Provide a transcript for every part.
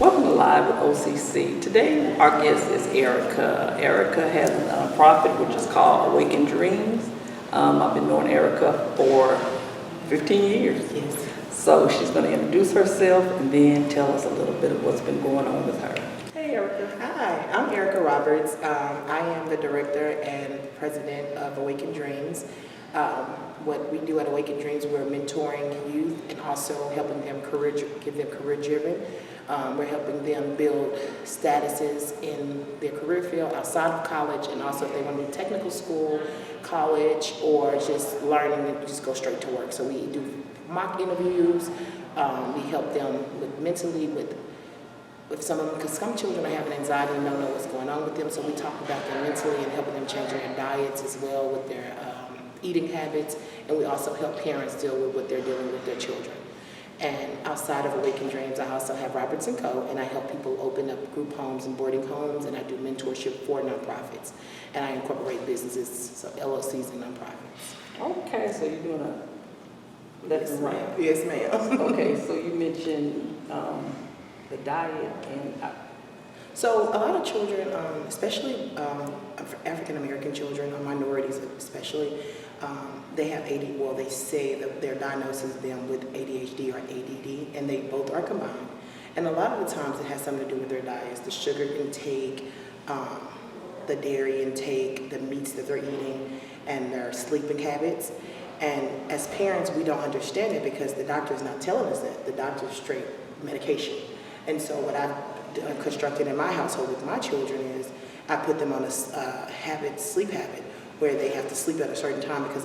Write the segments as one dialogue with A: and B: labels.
A: Welcome to Live with OCC. Today our guest is Erica. Erica has a nonprofit which is called Awaken Dreams. I've been knowing Erica for 15 years.
B: Yes.
A: So she's going to introduce herself and then tell us a little bit of what's been going on with her. Hey Erica.
B: Hi, I'm Erica Roberts. I am the director and president of Awaken Dreams. What we do at Awaken Dreams, we're mentoring youth and also helping them give them career-driven. We're helping them build statuses in their career field outside of college, and also if they want to do technical school, college, or just learning and just go straight to work. So we do mock interviews. We help them with mentally with some of them, because some children are having anxiety and don't know what's going on with them. So we talk about them mentally and helping them change their diets as well with their eating habits, and we also help parents deal with what they're dealing with their children. And outside of Awaken Dreams, I also have Roberts & Co., and I help people open up group homes and boarding homes, and I do mentorship for nonprofits. And I incorporate businesses, so LLCs and nonprofits.
A: Okay, so you're doing a left and right.
B: Yes, ma'am.
A: Okay, so you mentioned the diet and
B: So a lot of children, especially African American children or minorities especially, they have ADD. Well, they say that their diagnosis them with ADHD or ADD, and they both are combined. And a lot of the times it has something to do with their diets, the sugar intake, the dairy intake, the meats that they're eating, and their sleeping habits. And as parents, we don't understand it because the doctor is not telling us that. The doctor's straight medication. And so what I've constructed in my household with my children is I put them on a sleep habit, where they have to sleep at a certain time, because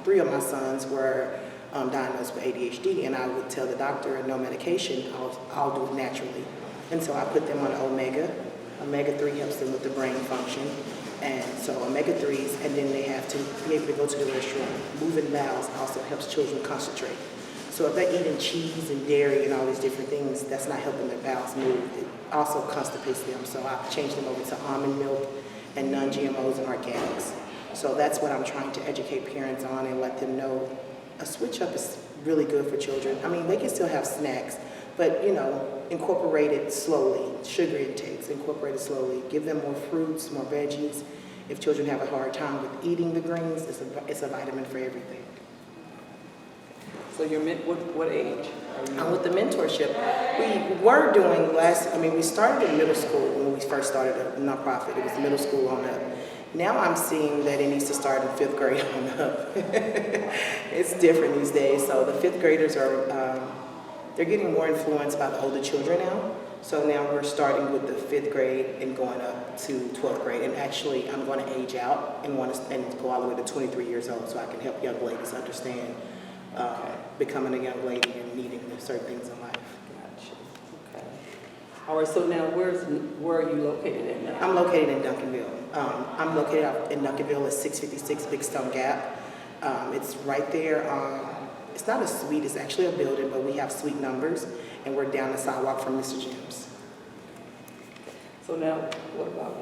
B: three of my sons were diagnosed with ADHD, and I would tell the doctor no medication, I'll do it naturally. And so I put them on omega. Omega-3 helps them with the brain function, and so omega-3s, and then they have to be able to go to the restroom. Moving bowels also helps children concentrate. So if they're eating cheese and dairy and all these different things, that's not helping their bowels move. It also constipates them. So I've changed them over to almond milk and non-GMOs and organics. So that's what I'm trying to educate parents on and let them know a switch up is really good for children. I mean, they can still have snacks, but incorporate it slowly. Sugar intakes, incorporate it slowly. Give them more fruits, more veggies. If children have a hard time with eating the greens, it's a vitamin for everything.
A: so you're what age are you?
B: And with the mentorship, we were doing we started in middle school when we first started a nonprofit. It was middle school on up. Now I'm seeing that it needs to start in 5th grade on up. It's different these days. So the 5th graders they're getting more influenced by the older children now. So now we're starting with the 5th grade and going up to 12th grade. And actually, I'm going to age out and go all the way to 23 years old, so I can help young ladies understand becoming a young lady and needing certain things in life.
A: Gotcha. Okay. All right. So now, where are you located at now?
B: I'm located in Duncanville. I'm located out in Duncanville at 656 Big Stone Gap. It's right there. It's not a suite. It's actually a building, but we have suite numbers, and we're down the sidewalk from Mr. Jim's.
A: So now, what about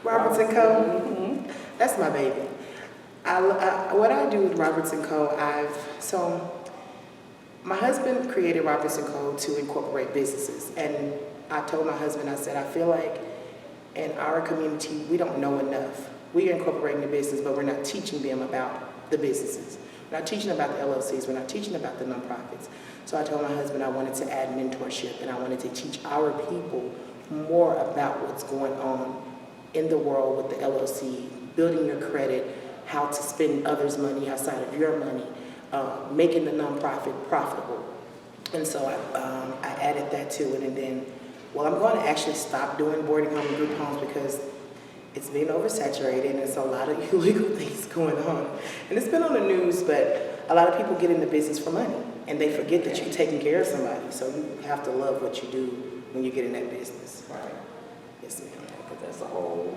B: Roberts & Co. Mm-hmm. That's my baby. What I do with Roberts & Co. My husband created Roberts & Co. to incorporate businesses, and I told my husband, I said, I feel like in our community we don't know enough. We are incorporating the business, but we're not teaching them about the businesses. We're not teaching about the LLCs. We're not teaching about the nonprofits. So I told my husband I wanted to add mentorship, and I wanted to teach our people more about what's going on in the world with the LLC, building your credit, how to spend others' money outside of your money, making the nonprofit profitable. And so I added that to it. And then, I'm going to actually stop doing boarding home and group homes because it's being oversaturated and there's a lot of illegal things going on. And it's been on the news, but a lot of people get in the business for money, and they forget that you're taking care of somebody. So you have to love what you do when you get in that business.
A: Right.
B: Yes, ma'am.
A: Because that's a whole.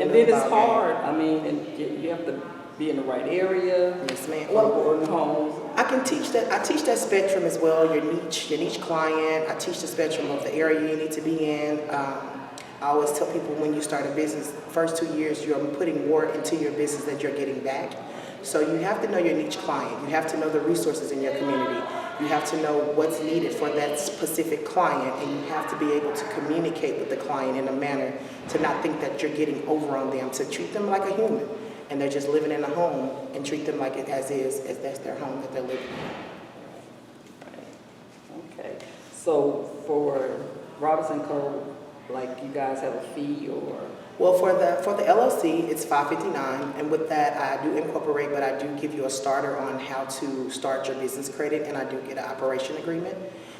B: And
A: then it's hard. I mean, and you have to be in the right area.
B: Yes, ma'am.
A: Boarding homes.
B: I can teach that. I teach that spectrum as well. Your niche client. I teach the spectrum of the area you need to be in. I always tell people when you start a business, first 2 years you're putting more into your business that you're getting back. So you have to know your niche client. You have to know the resources in your community. You have to know what's needed for that specific client, and you have to be able to communicate with the client in a manner to not think that you're getting over on them, to treat them like a human, and they're just living in a home, and treat them like it as that's their home that they're living in.
A: Okay, so for Robinson Co., like you guys have a fee or?
B: Well, for the LLC, it's $559, and with that, I do incorporate, but I do give you a starter on how to start your business credit, and I do get an operation agreement.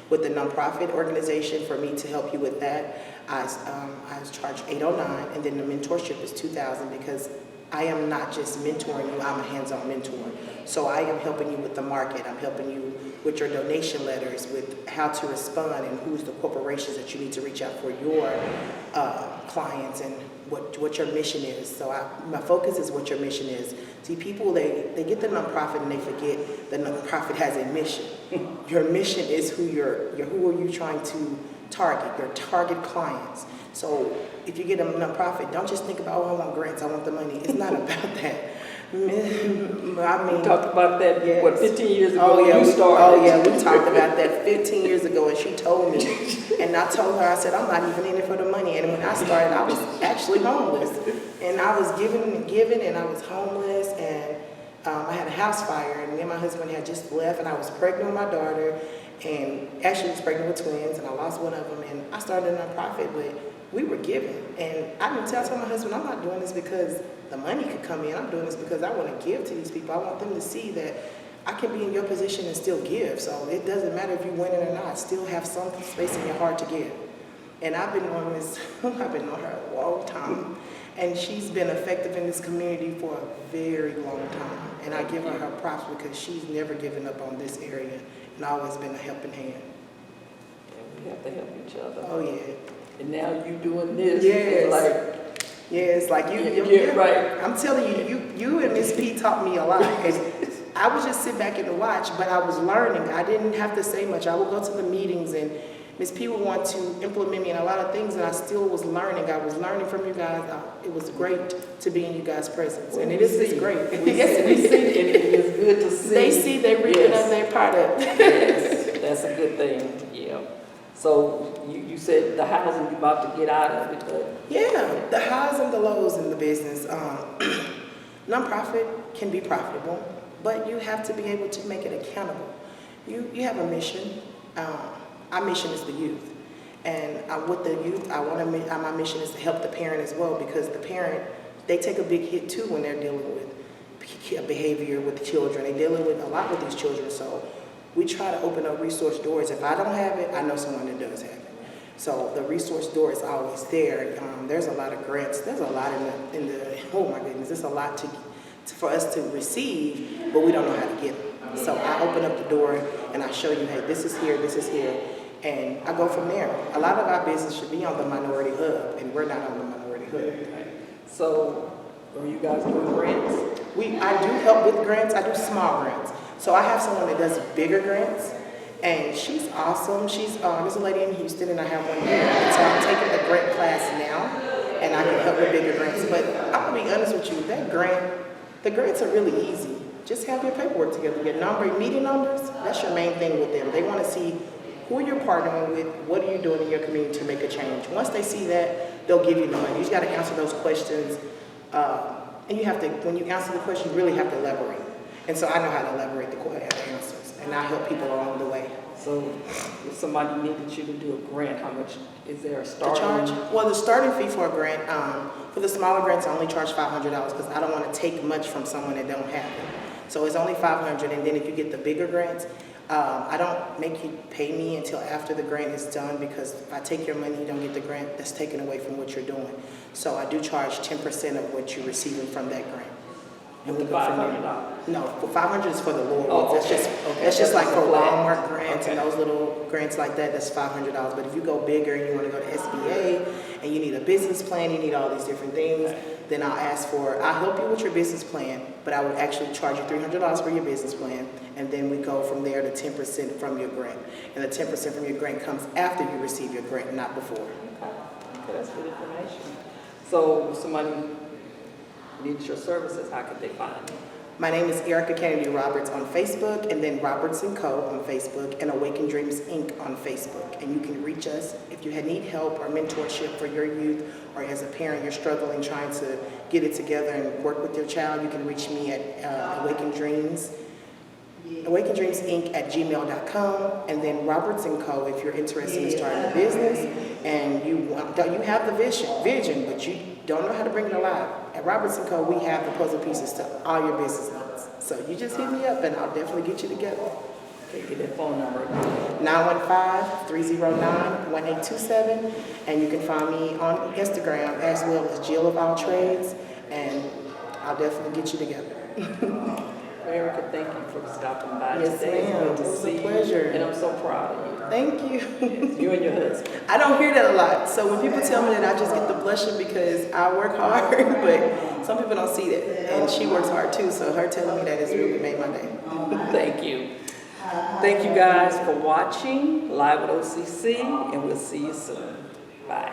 B: With the nonprofit organization, for me to help you with that, I charge $809, and then the mentorship is $2,000, because I am not just mentoring you, I'm a hands-on mentor. So I am helping you with the market, I'm helping you with your donation letters, with how to respond, and who's the corporations that you need to reach out for your clients, and what your mission is. So my focus is what your mission is. See, people, they get the nonprofit and they forget the nonprofit has a mission. Your mission is who are you trying to target, your target clients. So if you get a nonprofit, don't just think about, oh, I want grants, I want the money. It's not about that. I mean,
A: we talked about that,
B: yes.
A: what, 15 years ago
B: oh, yeah,
A: when you started?
B: Oh, yeah, we talked about that 15 years ago, and she told me. And I told her, I said, I'm not even in it for the money. And when I started, I was actually homeless. And I was giving and giving, and I was homeless, and I had a house fire, and me and my husband had just left, and I was pregnant with my daughter, and actually was pregnant with twins, and I lost one of them, and I started a nonprofit, but we were giving. And I told my husband, I'm not doing this because the money could come in. I'm doing this because I want to give to these people. I want them to see that I can be in your position and still give. So it doesn't matter if you win it or not. Still have some space in your heart to give. And I've been on this, I've been on her a long time. And she's been effective in this community for a very long time. And I give her props because she's never given up on this area and always been a helping hand.
A: Yeah, we have to help each other.
B: Oh, yeah.
A: And now you doing this.
B: Yes. It's like
A: yeah, right.
B: I'm telling you and Miss P taught me a lot. And I would just sit back and watch, but I was learning. I didn't have to say much. I would go to the meetings, and Miss P would want to implement me in a lot of things, and I still was learning. I was learning from you guys. It was great to be in you guys' presence, and it is great.
A: Yes, we see, and it is good to see.
B: They see they reaping up their product.
A: Yes, that's a good thing. Yeah. So you said the housing, you about to get out of it, but
B: yeah, the highs and the lows in the business. Nonprofit can be profitable, but you have to be able to make it accountable. You have a mission. Our mission is the youth, and with the youth, my mission is to help the parent as well, because the parent, they take a big hit too when they're dealing with behavior with the children. They're dealing with a lot with these children, so we try to open up resource doors. If I don't have it, I know someone that does have it. So the resource door is always there. There's a lot of grants. There's a lot in the oh my goodness, there's a lot for us to receive, but we don't know how to get it. So I open up the door and I show you, hey, this is here, and I go from there. A lot of our business should be on the Minority Hub, and we're not on the Minority Hub.
A: So are you guys doing grants?
B: I do help with grants. I do small grants. So I have someone that does bigger grants, and she's awesome. There's a lady in Houston, and I have one here. And so I'm taking the grant class now, and I can help with bigger grants. But I'm gonna be honest with you, the grants are really easy. Just have your paperwork together, your meeting numbers. That's your main thing with them. They want to see who you're partnering with, what are you doing in your community to make a change. Once they see that, they'll give you the money. You just got to answer those questions, and you have to. When you answer the question, you really have to elaborate. And so I know how to elaborate the answers, and I help people along the way.
A: So if somebody needed you to do a grant, how much is there a starting?
B: The charge? Well, the starting fee for a grant, for the smaller grants, I only charge $500 because I don't want to take much from someone that don't have it. So it's only $500, and then if you get the bigger grants, I don't make you pay me until after the grant is done, because if I take your money, you don't get the grant, that's taken away from what you're doing. So I do charge 10% of what you're receiving from that grant.
A: And we go from there.
B: No, $500 is for the lower
A: Oh,
B: ones.
A: okay.
B: That's just like for
A: flat.
B: Walmart grants
A: Okay.
B: and those little grants like that. That's $500. But if you go bigger and you want to go to SBA and you need a business plan, you need all these different things, then I'll help you with your business plan, but I would actually charge you $300 for your business plan, and then we go from there to 10% from your grant. And the 10% from your grant comes after you receive your grant, not before.
A: Okay, that's good information. So if somebody needs your services, how could they find you?
B: My name is Erica Kennedy Roberts on Facebook, and then Roberts & Co. on Facebook, and Awaken Dreams Inc. on Facebook. And you can reach us if you need help or mentorship for your youth, or as a parent you're struggling trying to get it together and work with your child. You can reach me at Awaken Dreams Inc. at gmail.com, and then Roberts & Co. if you're interested in starting a business and you have the vision, but you don't know how to bring it alive. At Roberts & Co. we have the puzzle pieces to all your business needs. So you just hit me up and I'll definitely get you together.
A: Okay, get that phone number.
B: 915-309-1827, and you can find me on Instagram as well as Jill of All Trades, and I'll definitely get you together.
A: Erica, thank you for stopping by
B: Yes,
A: today.
B: ma'am.
A: It's good to
B: It was a
A: see you,
B: pleasure.
A: and I'm so proud of you.
B: Thank you.
A: You and your husband.
B: I don't hear that a lot, so when people tell me that, I just get the blushing because I work hard, but some people don't see that, and she works hard too, so her telling me that has really made my day.
A: Thank you. Thank you guys for watching Live at OCC, and we'll see you soon. Bye.